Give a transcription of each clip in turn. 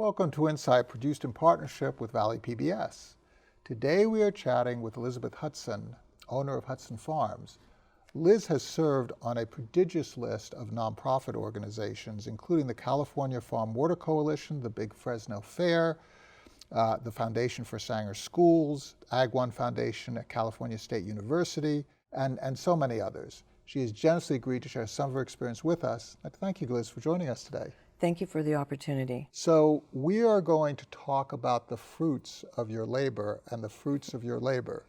Welcome to Insight, produced in partnership with ValleyPBS. Today we are chatting with Elizabeth Hudson, owner of Hudson Farms. Liz has served on a prodigious list of nonprofit organizations, including the California Farm Water Coalition, the Big Fresno Fair, the Foundation for Sanger Schools, Ag One Foundation at California State University, and so many others. She has generously agreed to share some of her experience with us. I'd like to thank you, Liz, for joining us today. Thank you for the opportunity. So we are going to talk about the fruits of your labor and the fruits of your labor,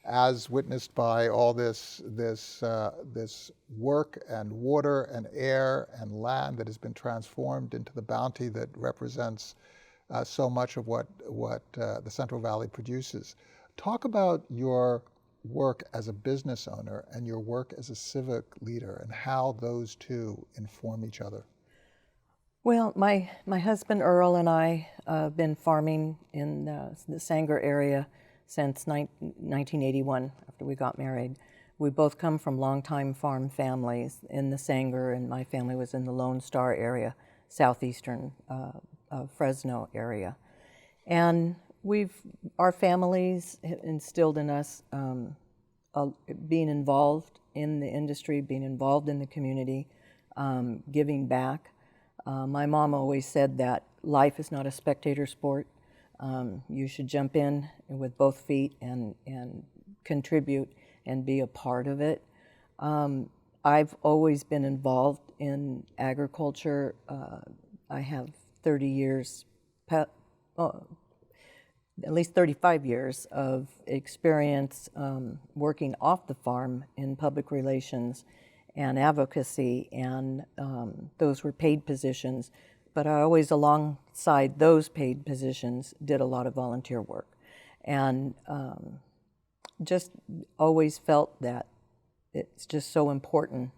as witnessed by all this work and water and air and land that has been transformed into the bounty that represents so much of what the Central Valley produces. Talk about your work as a business owner and your work as a civic leader and how those two inform each other. Well, my husband Earl and I have been farming in the Sanger area since 1981, after we got married. We both come from longtime farm families in the Sanger, and my family was in the Lone Star area, southeastern Fresno area. And our families instilled in us being involved in the industry, being involved in the community, giving back. My mom always said that life is not a spectator sport. You should jump in with both feet and contribute and be a part of it. I've always been involved in agriculture. I have 30 years, at least 35 years of experience working off the farm in public relations and advocacy, and those were paid positions. But I always, alongside those paid positions, did a lot of volunteer work. And just always felt that it's just so important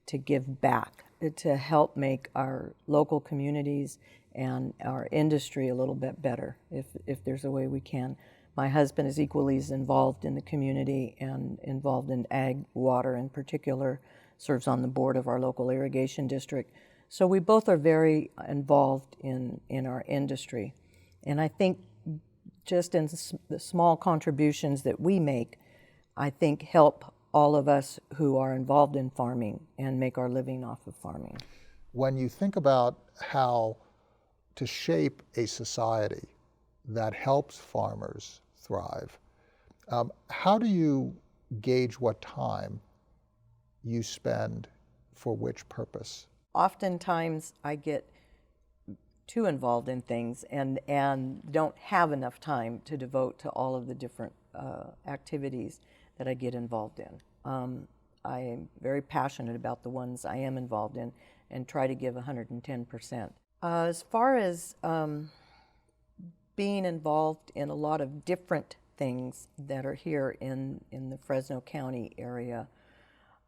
to give back, to help make our local communities and our industry a little bit better, if there's a way we can. My husband is equally as involved in the community and involved in ag water in particular, serves on the board of our local irrigation district. So we both are very involved in our industry. And I think just in the small contributions that we make, I think help all of us who are involved in farming and make our living off of farming. When you think about how to shape a society that helps farmers thrive, how do you gauge what time you spend for which purpose? Oftentimes I get too involved in things and don't have enough time to devote to all of the different activities that I get involved in. I am very passionate about the ones I am involved in and try to give 110%. As far as being involved in a lot of different things that are here in the Fresno County area,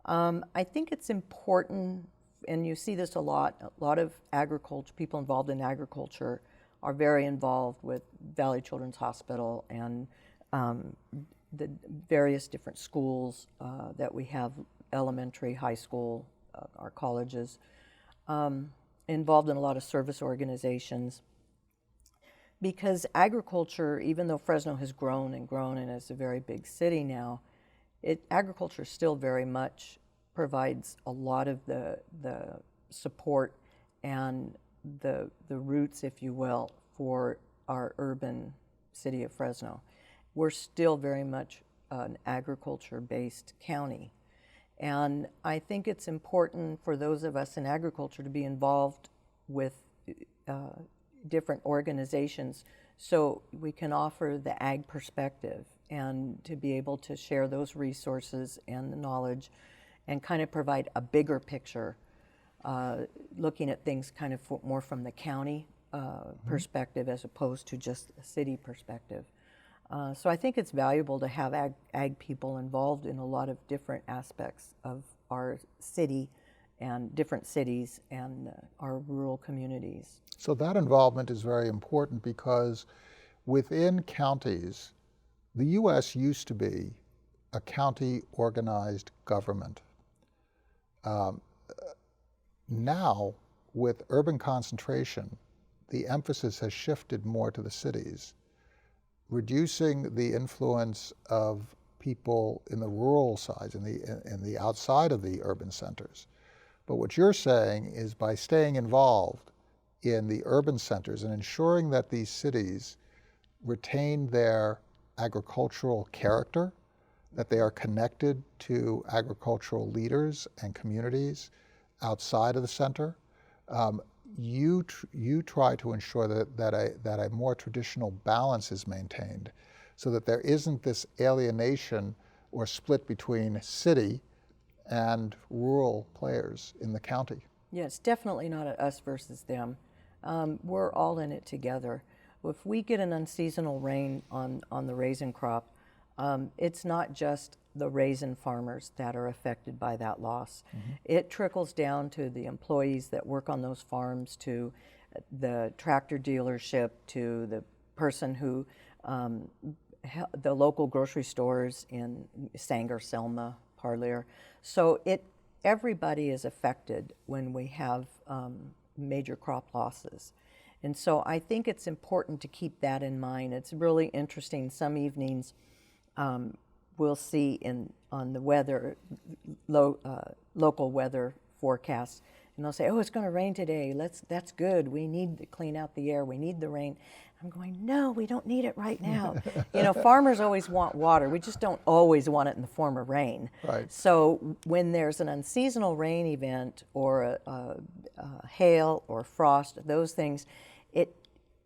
I think it's important, and you see this a lot of agriculture, people involved in agriculture are very involved with Valley Children's Hospital and the various different schools that we have, elementary, high school, our colleges, involved in a lot of service organizations. Because agriculture, even though Fresno has grown and is a very big city now, agriculture still very much provides a lot of the support and the roots, if you will, for our urban city of Fresno. We're still very much an agriculture-based county. And I think it's important for those of us in agriculture to be involved with different organizations so we can offer the ag perspective and to be able to share those resources and the knowledge and kind of provide a bigger picture, looking at things kind of more from the county perspective as opposed to just a city perspective. So I think it's valuable to have ag people involved in a lot of different aspects of our city and different cities and our rural communities. So that involvement is very important because within counties, the U.S. used to be a county organized government. Now, with urban concentration, the emphasis has shifted more to the cities, reducing the influence of people in the rural sides, in the outside of the urban centers. But what you're saying is by staying involved in the urban centers and ensuring that these cities retain their agricultural character, that they are connected to agricultural leaders and communities outside of the center, you try to ensure that a more traditional balance is maintained so that there isn't this alienation or split between city and rural players in the county. Yeah, it's definitely not a us versus them. We're all in it together. If we get an unseasonal rain on the raisin crop, it's not just the raisin farmers that are affected by that loss. Mm-hmm. It trickles down to the employees that work on those farms, to the tractor dealership, to the person who, the local grocery stores in Sanger, Selma, Parlier. So everybody is affected when we have major crop losses. And so I think it's important to keep that in mind. It's really interesting. Some evenings we'll see on the weather, local weather forecasts, and they'll say, "Oh, it's going to rain today. That's good. We need to clean out the air. We need the rain." I'm going, "No, we don't need it right now." Farmers always want water. We just don't always want it in the form of rain. Right. So when there's an unseasonal rain event or a hail or frost, those things,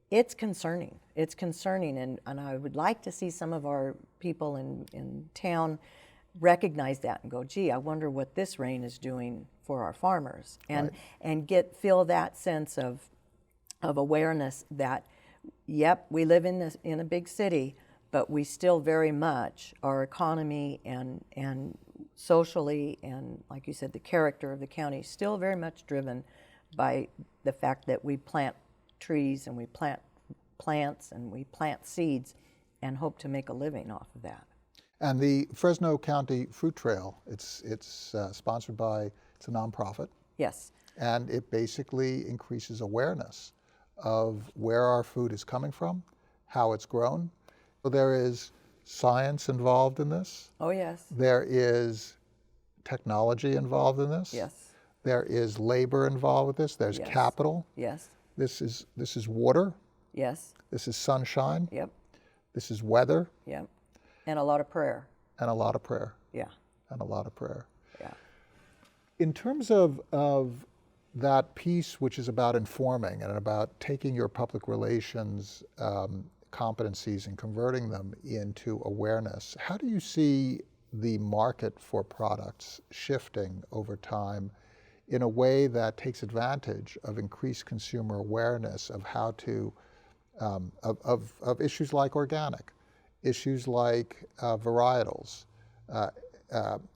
it's concerning. It's concerning, and I would like to see some of our people in town recognize that and go, "Gee, I wonder what this rain is doing for our farmers," and feel that sense of awareness that, yep, we live in a big city, but we still very much, our economy and socially and, like you said, the character of the county is still very much driven by the fact that we plant trees and we plant plants and we plant seeds and hope to make a living off of that. And the Fresno County Fruit Trail, it's sponsored by, it's a nonprofit. Yes. And it basically increases awareness of where our food is coming from, how it's grown. So there is science involved in this. Oh, yes. There is technology involved in this. Yes. There is labor involved with this. There's capital. Yes. This is water. Yes. This is sunshine. Yep. This is weather. Yep. And a lot of prayer. And a lot of prayer. Yeah. And a lot of prayer. Yeah. In terms of that piece, which is about informing and about taking your public relations competencies and converting them into awareness, how do you see the market for products shifting over time in a way that takes advantage of increased consumer awareness of how to, of issues like organic, issues like varietals,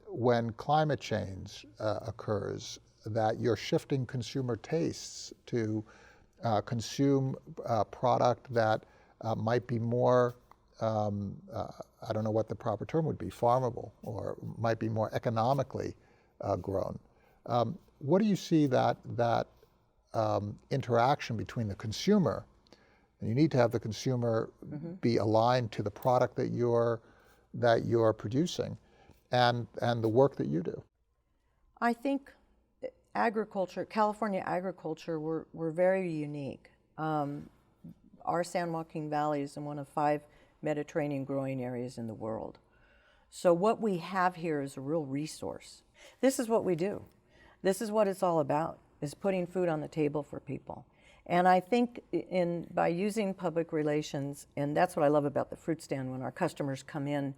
when climate change occurs, that you're shifting consumer tastes to consume product that might be more, I don't know what the proper term would be, farmable, or might be more economically grown. What do you see that interaction between the consumer, and you need to have the consumer be aligned to the product that you're producing, and the work that you do? I think agriculture, California agriculture, we're very unique. Our San Joaquin Valley is in one of 5 Mediterranean growing areas in the world. So what we have here is a real resource. This is what we do. This is what it's all about, is putting food on the table for people. And I think by using public relations, and that's what I love about the fruit stand, when our customers come in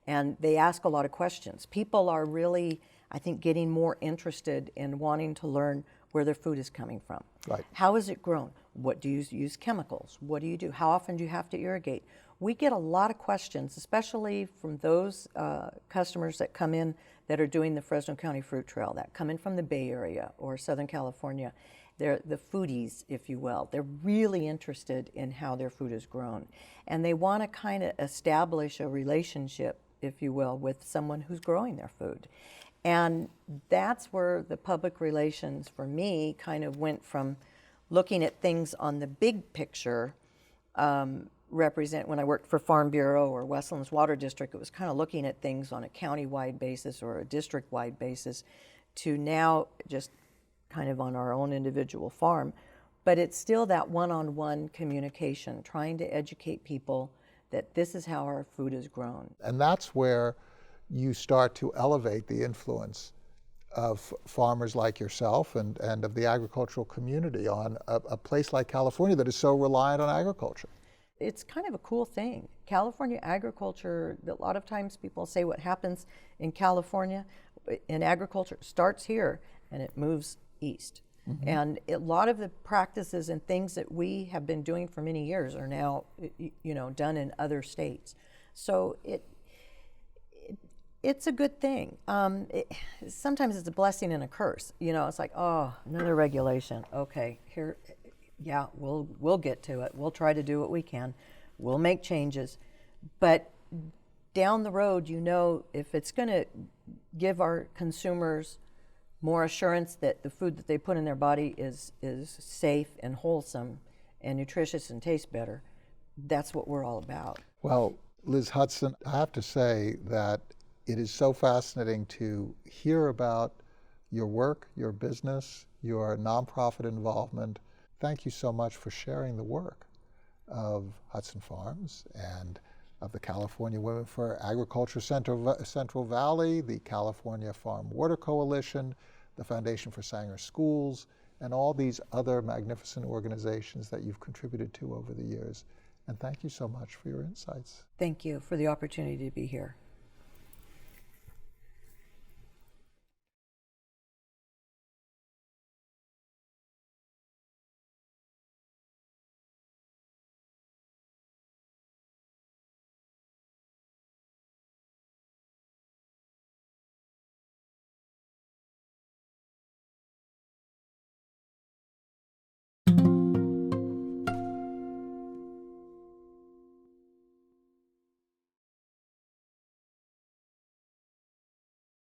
and they ask a lot of questions. People are really, I think, getting more interested in wanting to learn where their food is coming from. Right. How is it grown? What do you use chemicals? What do you do? How often do you have to irrigate? We get a lot of questions, especially from those customers that come in that are doing the Fresno County Fruit Trail, that come in from the Bay Area or Southern California. They're the foodies, if you will. They're really interested in how their food is grown. And they want to kind of establish a relationship, if you will, with someone who's growing their food. And that's where the public relations, for me, kind of went from looking at things on the big picture, when I worked for Farm Bureau or Westlands Water District, it was kind of looking at things on a county-wide basis or a district-wide basis, to now just kind of on our own individual farm. But it's still that one-on-one communication, trying to educate people that this is how our food is grown. And that's where you start to elevate the influence of farmers like yourself and of the agricultural community on a place like California that is so reliant on agriculture. It's kind of a cool thing. California agriculture, a lot of times people say what happens in California in agriculture starts here and it moves east. Mm-hmm. And a lot of the practices and things that we have been doing for many years are now, done in other states. So it's a good thing. Sometimes it's a blessing and a curse. It's like, oh, another regulation. Okay, here, yeah, we'll get to it. We'll try to do what we can. We'll make changes. But down the road, if it's going to give our consumers more assurance that the food that they put in their body is safe and wholesome and nutritious and tastes better, that's what we're all about. Well, Liz Hudson, I have to say that it is so fascinating to hear about your work, your business, your nonprofit involvement. Thank you so much for sharing the work of Hudson Farms and of the California Women for Agriculture Central Valley, the California Farm Water Coalition, the Foundation for Sanger Schools, and all these other magnificent organizations that you've contributed to over the years. And thank you so much for your insights. Thank you for the opportunity to be here.